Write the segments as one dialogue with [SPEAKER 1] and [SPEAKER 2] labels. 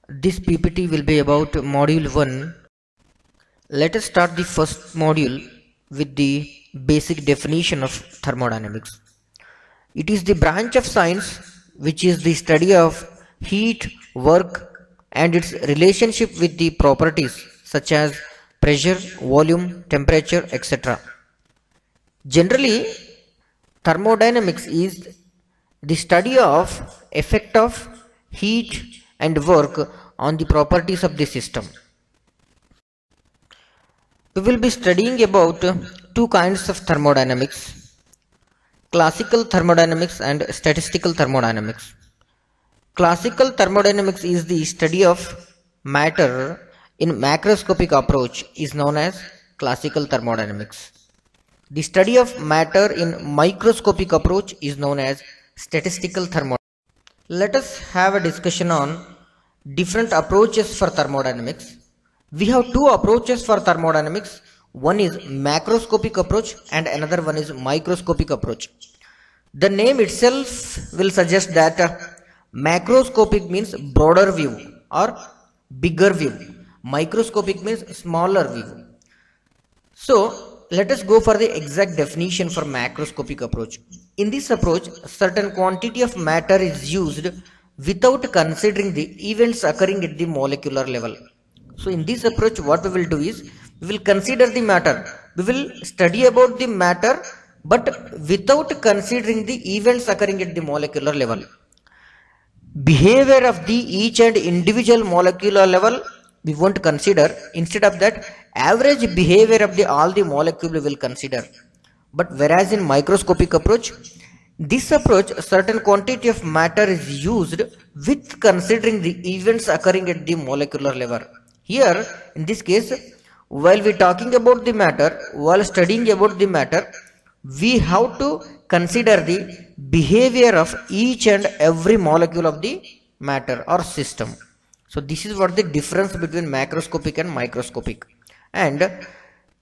[SPEAKER 1] This PPT will be about module 1. Let us start the first module with the basic definition of thermodynamics. It is the branch of science which is the study of heat, work and its relationship with the properties such as pressure, volume, temperature, etc. Generally, thermodynamics is the study of effect of heat and work on the properties of the system. We will be studying about two kinds of thermodynamics: classical thermodynamics and statistical thermodynamics. Classical thermodynamics is the study of matter in macroscopic approach is known as classical thermodynamics. The study of matter in microscopic approach is known as statistical thermodynamics. Let us have a discussion on different approaches for thermodynamics. We have two approaches for thermodynamics. One is macroscopic approach and another one is microscopic approach. The name itself will suggest that macroscopic means broader view or bigger view. Microscopic means smaller view. So let us go for the exact definition for macroscopic approach. In this approach, certain quantity of matter is used without considering the events occurring at the molecular level. So in this approach, what we will do is, we will consider the matter. We will study about the matter but without considering the events occurring at the molecular level. Behavior of the each and individual molecular level we won't consider. Instead of that, average behavior of all the molecule we will consider. But whereas in microscopic approach, this approach, certain quantity of matter is used with considering the events occurring at the molecular level. Here, in this case, while we talking about the matter, while studying about the matter, we have to consider the behavior of each and every molecule of the matter or system. So this is what the difference between macroscopic and microscopic. And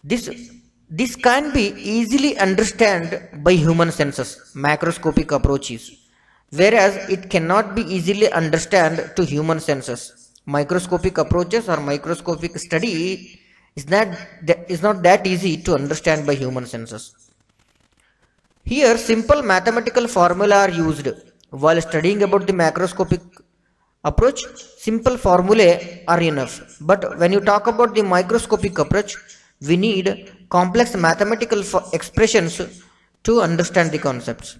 [SPEAKER 1] this can be easily understood by human senses, macroscopic approaches, whereas it cannot be easily understood to human senses. Microscopic approaches or microscopic study is not that easy to understand by human senses. Here simple mathematical formula are used while studying about the macroscopic approach. Simple formulae are enough, but when you talk about the microscopic approach, we need complex mathematical expressions to understand the concepts.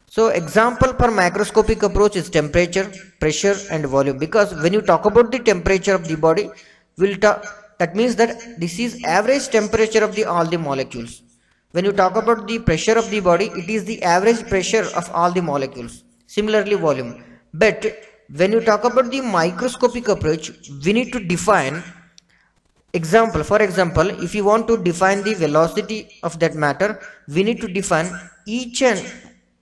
[SPEAKER 1] So example for macroscopic approach is temperature, pressure and volume, because when you talk about the temperature of the body, that means that this is average temperature of all the molecules. When you talk about the pressure of the body, it is the average pressure of all the molecules. Similarly volume. But when you talk about the microscopic approach, we need to define example. For example, if you want to define the velocity of that matter, we need to define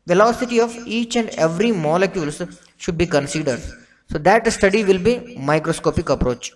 [SPEAKER 1] velocity of each and every molecules should be considered. So that study will be microscopic approach.